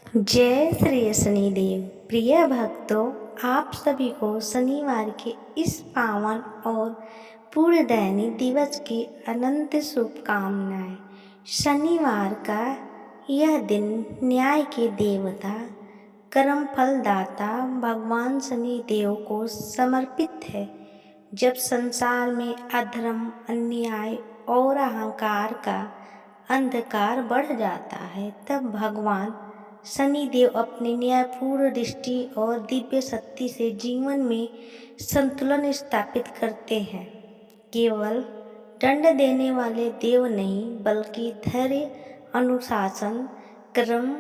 जय श्री शनिदेव। प्रिय भक्तों, आप सभी को शनिवार के इस पावन और पूर्णदैनी दिवस की अनंत शुभकामनाएं। शनिवार का यह दिन न्याय के देवता, कर्म फलदाता भगवान शनिदेव को समर्पित है। जब संसार में अधर्म, अन्याय और अहंकार का अंधकार बढ़ जाता है, तब भगवान शनिदेव अपनी न्यायपूर्ण दृष्टि और दिव्य शक्ति से जीवन में संतुलन स्थापित करते हैं। केवल दंड देने वाले देव नहीं, बल्कि धैर्य, अनुशासन, कर्म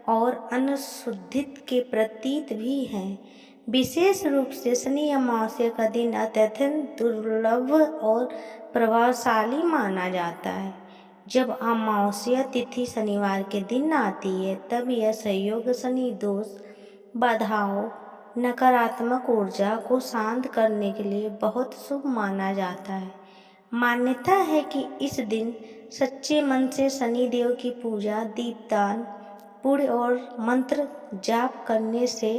और अनुशुद्धित के प्रतीक भी हैं। विशेष रूप से शनि अमावस्या का दिन अत्यंत दुर्लभ और प्रभावशाली माना जाता है। जब अमावस्या तिथि शनिवार के दिन आती है, तब यह संयोग शनि दोष, बाधाओं, नकारात्मक ऊर्जा को शांत करने के लिए बहुत शुभ माना जाता है। मान्यता है कि इस दिन सच्चे मन से शनिदेव की पूजा, दीपदान, पुण्य और मंत्र जाप करने से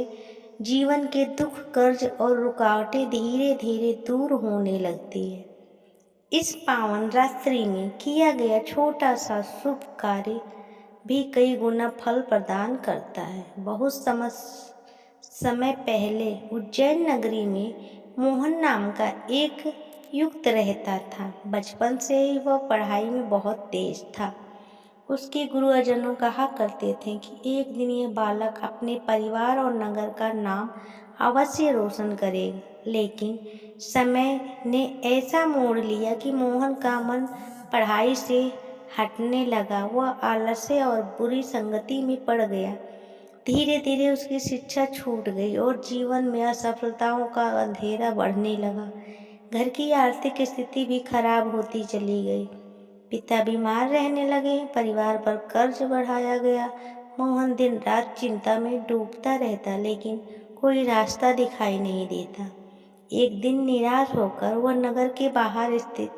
जीवन के दुख, कर्ज और रुकावटें धीरे धीरे दूर होने लगती है। इस पावन रात्रि में किया गया छोटा सा शुभ कार्य भी कई गुना फल प्रदान करता है। बहुत समय पहले उज्जैन नगरी में मोहन नाम का एक युवक रहता था। बचपन से ही वह पढ़ाई में बहुत तेज था। उसके गुरुजनों कहा करते थे कि एक दिन यह बालक अपने परिवार और नगर का नाम अवश्य रोशन करेगा। लेकिन समय ने ऐसा मोड़ लिया कि मोहन का मन पढ़ाई से हटने लगा। वह आलस्य और बुरी संगति में पड़ गया। धीरे धीरे उसकी शिक्षा छूट गई और जीवन में असफलताओं का अंधेरा बढ़ने लगा। घर की आर्थिक स्थिति भी खराब होती चली गई। पिता बीमार रहने लगे, परिवार पर कर्ज बढ़ाया गया। मोहन दिन रात चिंता में डूबता रहता, लेकिन कोई रास्ता दिखाई नहीं देता। एक दिन निराश होकर वह नगर के बाहर स्थित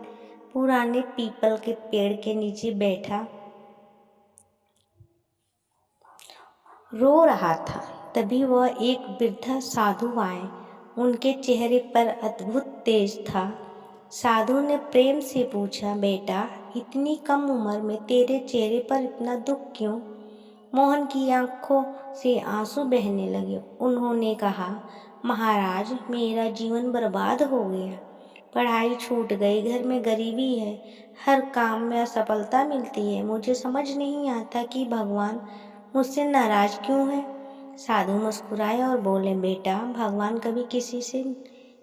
पुराने पीपल के पेड़ के नीचे बैठा रो रहा था। तभी वह एक वृद्धा साधु आए। उनके चेहरे पर अद्भुत तेज था। साधु ने प्रेम से पूछा, बेटा, इतनी कम उम्र में तेरे चेहरे पर इतना दुख क्यों? मोहन की आंखों से आंसू बहने लगे। उन्होंने कहा, महाराज, मेरा जीवन बर्बाद हो गया। पढ़ाई छूट गई, घर में गरीबी है, हर काम में असफलता मिलती है। मुझे समझ नहीं आता कि भगवान मुझसे नाराज क्यों है। साधु मुस्कुराए और बोले, बेटा, भगवान कभी किसी से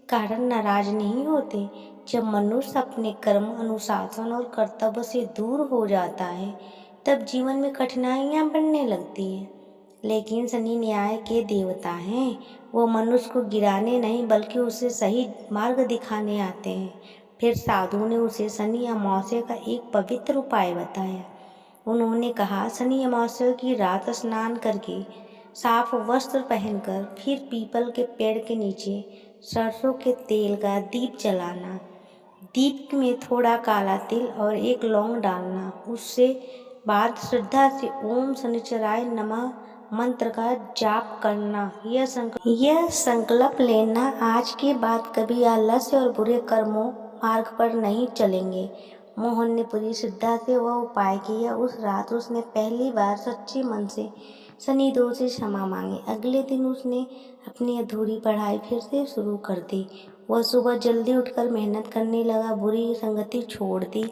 कारण नाराज नहीं होते। जब मनुष्य अपने कर्म, अनुशासन और कर्तव्य से दूर हो जाता है, तब जीवन में कठिनाइयां बढ़ने लगती हैं। लेकिन शनि न्याय के देवता हैं। वो मनुष्य को गिराने नहीं, बल्कि उसे सही मार्ग दिखाने आते हैं। फिर साधु ने उसे शनि अमावस्या का एक पवित्र उपाय बताया। उन्होंने कहा, शनि अमावस्या की रात स्नान करके, साफ वस्त्र पहनकर, फिर पीपल के पेड़ के नीचे सरसों के तेल का दीप जलाना। दीप में थोड़ा काला तिल और एक लौंग डालना। उससे बाद श्रद्धा से ओम शनिचराय नमः मंत्र का जाप करना। यह संकल्प लेना, आज के बाद कभी आलस्य और बुरे कर्मों मार्ग पर नहीं चलेंगे। मोहन ने पूरी श्रद्धा से वह उपाय किया। उस रात उसने पहली बार सच्चे मन से शनि दोष से क्षमा मांगी। अगले दिन उसने अपनी अधूरी पढ़ाई फिर से शुरू कर दी। वह सुबह जल्दी उठकर मेहनत करने लगा, बुरी संगति छोड़ दी,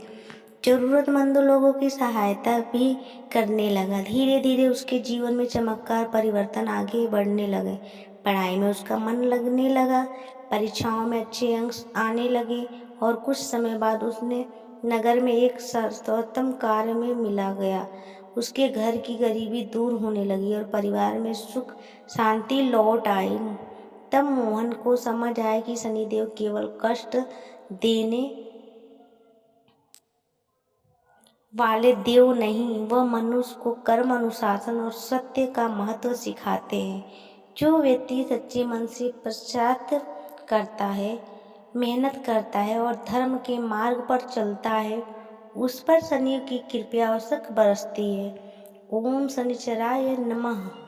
जरूरतमंद लोगों की सहायता भी करने लगा। धीरे धीरे उसके जीवन में चमत्कार परिवर्तन आगे बढ़ने लगे। पढ़ाई में उसका मन लगने लगा, परीक्षाओं में अच्छे अंक आने लगे और कुछ समय बाद उसने नगर में एक सर्वोत्तम कार्य में मिला गया। उसके घर की गरीबी दूर होने लगी और परिवार में सुख शांति लौट आई। तब मोहन को समझ आया कि शनिदेव केवल कष्ट देने वाले देव नहीं, वह मनुष्य को कर्म, अनुशासन और सत्य का महत्व सिखाते हैं। जो व्यक्ति सच्चे मन से पश्चात करता है, मेहनत करता है और धर्म के मार्ग पर चलता है, उस पर शनि की कृपा अवश्य बरसती है। ओम शनिचराय नमः।